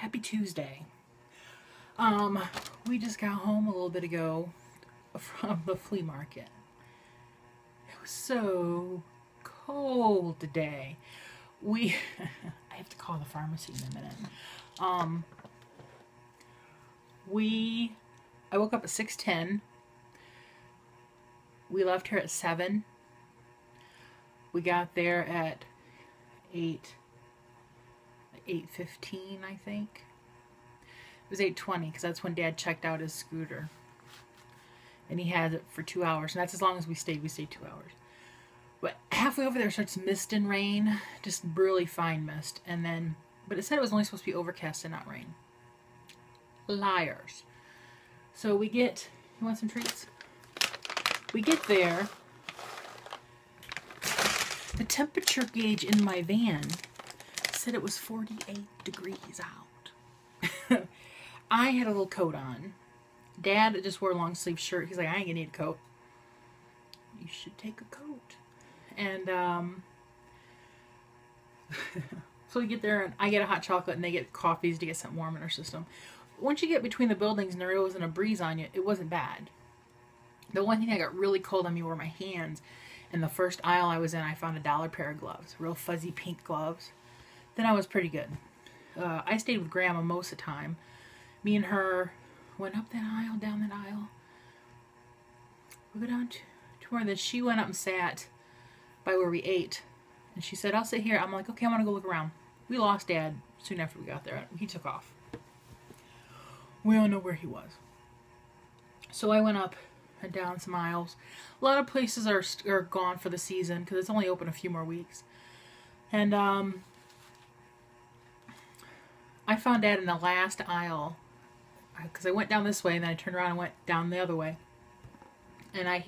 Happy Tuesday. We just got home a little bit ago from the flea market. It was so cold today. I have to call the pharmacy in a minute. I woke up at 6:10. We left here at 7. We got there at 8:15, I think. It was 8:20 because that's when Dad checked out his scooter. And he had it for 2 hours. And that's as long as we stayed. We stayed 2 hours. But halfway over there starts mist and rain. Just really fine mist. But it said it was only supposed to be overcast and not rain. Liars. So you want some treats? We get there. The temperature gauge in my van said it was 48 degrees out. I had a little coat on. Dad just wore a long sleeve shirt. He's like, I ain't gonna need a coat. You should take a coat. And so we get there and I get a hot chocolate and they get coffees to get something warm in our system. Once you get between the buildings and there wasn't a breeze on you, it wasn't bad. The one thing that got really cold on me were my hands. In the first aisle I was in, I found a $1 pair of gloves. Real fuzzy pink gloves. Then I was pretty good. I stayed with Grandma most of the time. Me and her went up that aisle, down that aisle. We go down to where then she went up and sat by where we ate. And she said, I'll sit here. I'm like, okay, I want to go look around. We lost Dad soon after we got there. He took off. We don't know where he was. So I went up and down some aisles. A lot of places are gone for the season because it's only open a few more weeks. And I found Dad in the last aisle because I went down this way and then I turned around and went down the other way. And I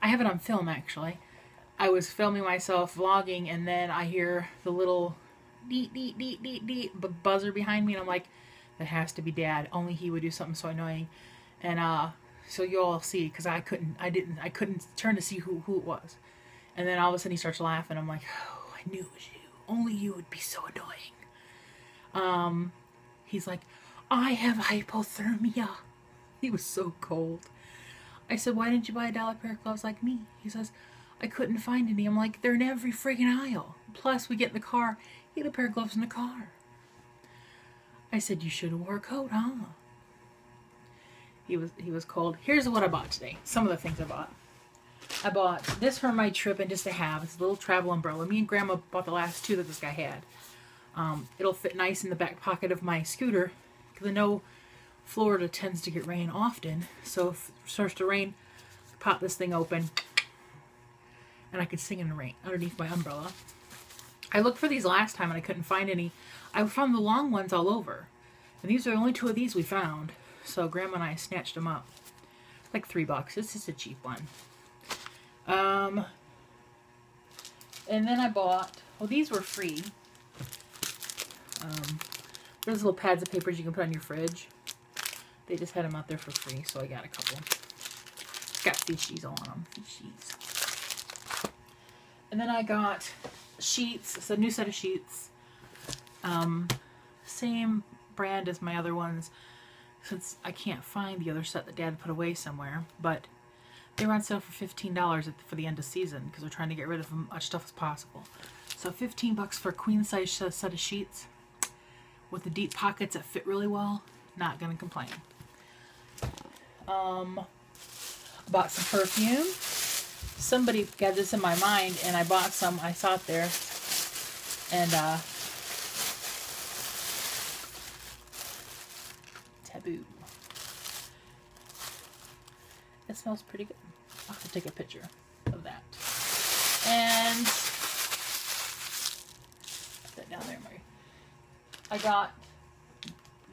have it on film actually. I was filming myself vlogging and then I hear the little deet deet deet deet deet buzzer behind me and I'm like, that has to be Dad. Only he would do something so annoying. And so you all see because I couldn't turn to see who it was. And then all of a sudden he starts laughing. I'm like, oh, I knew it was you. Only you would be so annoying. He's like, I have hypothermia. He was so cold. I said, why didn't you buy a $1 pair of gloves like me? He says, I couldn't find any. I'm like, they're in every friggin' aisle. Plus, we get in the car. He had a pair of gloves in the car. I said, you should have wore a coat, huh? He was cold. Here's what I bought today. Some of the things I bought. I bought this for my trip and just to have. It's a little travel umbrella. Me and Grandma bought the last 2 that this guy had. It'll fit nice in the back pocket of my scooter because I know Florida tends to get rain often. So if it starts to rain, pop this thing open and I could sing in the rain underneath my umbrella. I looked for these last time and I couldn't find any. I found the long ones all over. And these are the only 2 of these we found. So Grandma and I snatched them up. Like $3. This is a cheap one. And then I bought, well, these were free. There's little pads of papers you can put on your fridge. They just had them out there for free, so I got a couple. Got fishies on them. Fishies. And then I got sheets. It's a new set of sheets. Same brand as my other ones. Since I can't find the other set that Dad put away somewhere. But they were on sale for $15 for the end of season because they're trying to get rid of as much stuff as possible. So $15 for a queen size set of sheets with the deep pockets that fit really well. Not gonna complain. Bought some perfume. Somebody got this in my mind and I bought some. I saw it there. And Taboo. It smells pretty good. I'll have to take a picture of that. And put that down there, Mary.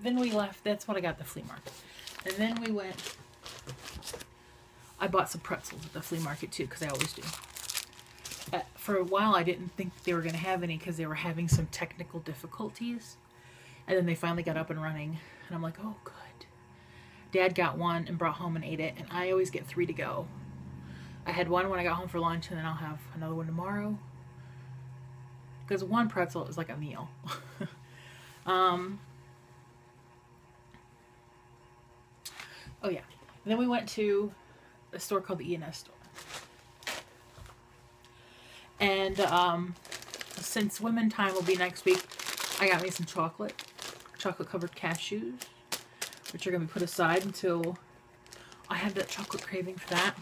Then we left. That's what I got at the flea market. And then we went. I bought some pretzels at the flea market too, because I always do. For a while, I didn't think they were going to have any because they were having some technical difficulties. And then they finally got up and running. And I'm like, oh, good. Dad got one and brought home and ate it. And I always get 3 to go. I had one when I got home for lunch, and then I'll have another one tomorrow. Because one pretzel is like a meal. Oh yeah. And then we went to a store called the E&S store. And since women time will be next week, I got me some chocolate covered cashews, which are going to be put aside until I have that chocolate craving for that.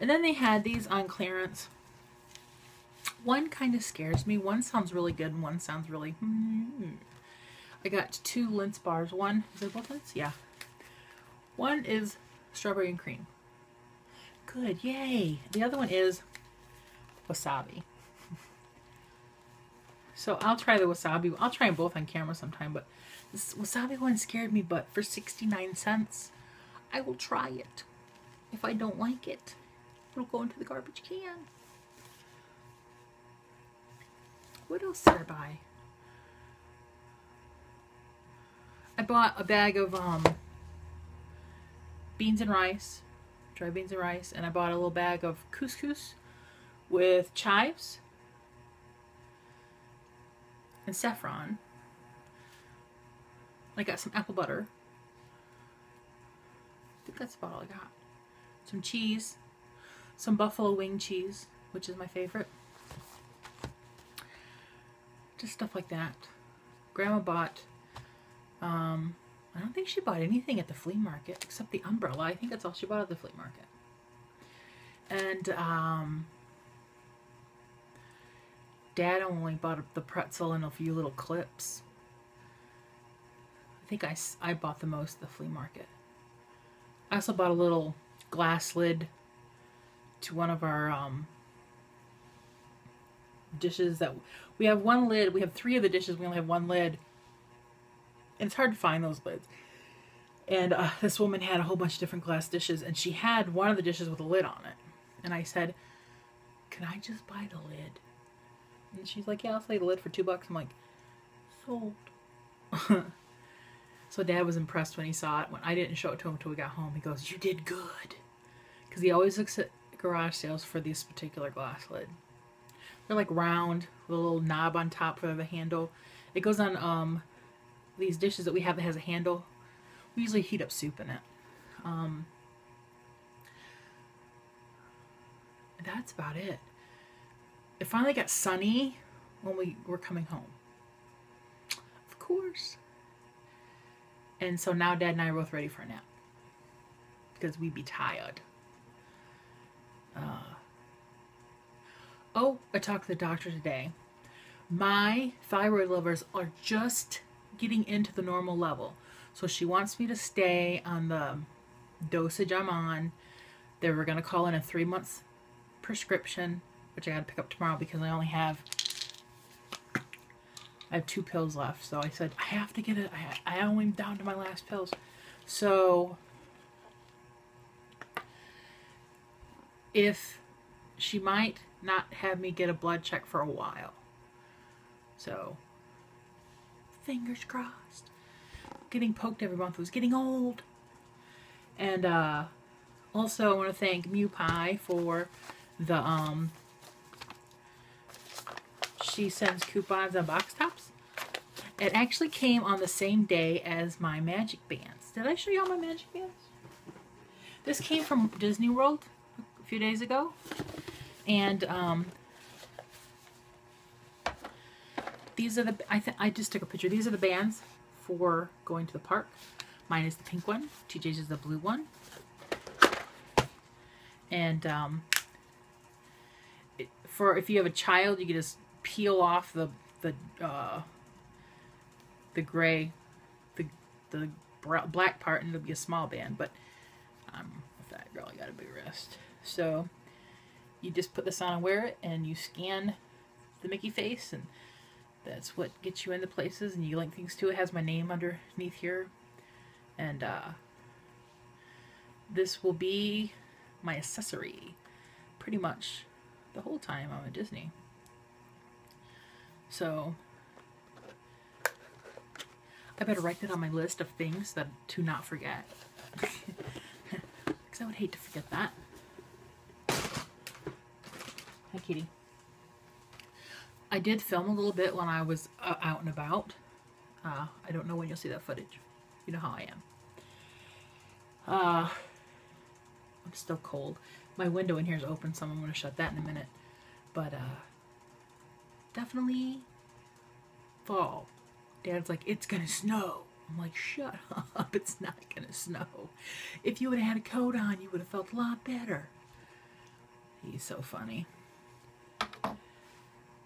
And then they had these on clearance. One kind of scares me. One sounds really good and one sounds really I got 2 Lindt bars. One, is it both Lindts? Yeah. One is strawberry and cream. Good, yay. The other one is wasabi. So I'll try the wasabi. I'll try them both on camera sometime, but this wasabi one scared me, but for 69 cents, I will try it. If I don't like it, it'll go into the garbage can. What else did I buy? I bought a bag of beans and rice, dry beans and rice, and I bought a little bag of couscous with chives and saffron. I got some apple butter. I think that's about all I got. Some cheese, some buffalo wing cheese, which is my favorite. Just stuff like that. Grandma bought, I don't think she bought anything at the flea market except the umbrella. I think that's all she bought at the flea market. And Dad only bought the pretzel and a few little clips. I think I bought the most at the flea market. I also bought a little glass lid to one of our dishes that we have one lid. We have 3 of the dishes. We only have one lid. And it's hard to find those lids. And this woman had a whole bunch of different glass dishes, and she had one of the dishes with a lid on it. And I said, can I just buy the lid? And she's like, yeah, I'll sell you the lid for $2. I'm like, sold. So Dad was impressed when he saw it. When I didn't show it to him until we got home, he goes, you did good. Because he always looks at garage sales for this particular glass lid. They're like round, with a little knob on top for the handle. It goes on these dishes that we have that has a handle. We usually heat up soup in it. That's about it. It finally got sunny when we were coming home. Of course. And so now Dad and I are both ready for a nap. Because we'd be tired. Oh, I talked to the doctor today. My thyroid levels are just getting into the normal level. So she wants me to stay on the dosage I'm on. They were going to call in a 3-month prescription, which I got to pick up tomorrow because I have 2 pills left. So I said, I have to get it. I only down to my last pills. So if she might not have me get a blood check for a while. So fingers crossed. Getting poked every month was getting old. And also I want to thank Mew Pie for the she sends coupons on box tops. It actually came on the same day as my magic bands. Did I show you all my magic bands? This came from Disney World a few days ago. And these are the I just took a picture. These are the bands for going to the park. Mine is the pink one. TJ's is the blue one. And for if you have a child, you can just peel off the gray, the black part, and it'll be a small band. But I'm a fat girl. I got a big wrist, so you just put this on and wear it, and you scan the Mickey face, and that's what gets you into places, and you link things to it. It has my name underneath here, and this will be my accessory pretty much the whole time I'm at Disney. So I better write that on my list of things to not forget, because I would hate to forget that. Hi, kitty. I did film a little bit when I was out and about. I don't know when you'll see that footage. You know how I am. I'm still cold. My window in here is open, so I'm going to shut that in a minute. But definitely fall. Dad's like, it's going to snow. I'm like, shut up. It's not going to snow. If you would have had a coat on, you would have felt a lot better. He's so funny.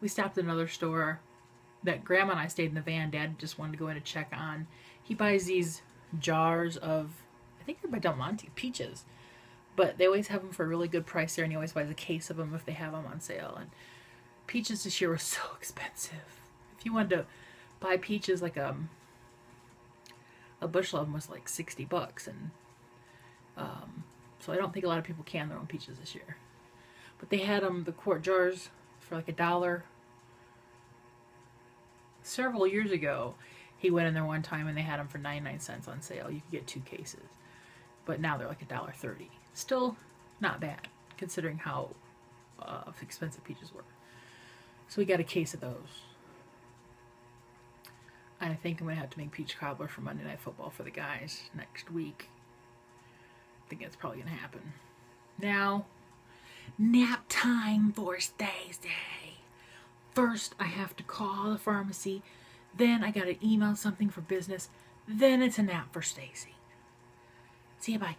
We stopped at another store that Grandma and I stayed in the van. Dad just wanted to go in to check on. He buys these jars of, I think they're by Del Monte, peaches. But they always have them for a really good price there, and he always buys a case of them if they have them on sale. And peaches this year were so expensive. If you wanted to buy peaches, like a bushel of them was like $60, and so I don't think a lot of people can their own peaches this year. But they had them, the quart jars, for like $1. Several years ago, he went in there one time and they had them for 99 cents on sale. You could get 2 cases, but now they're like $1.30. Still not bad considering how expensive peaches were. So we got a case of those. And I think I'm going to have to make peach cobbler for Monday Night Football for the guys next week. I think that's probably going to happen. Now, nap time for Stacy. First, I have to call the pharmacy. Then I got to email something for business. Then it's a nap for Stacy. See you, bye.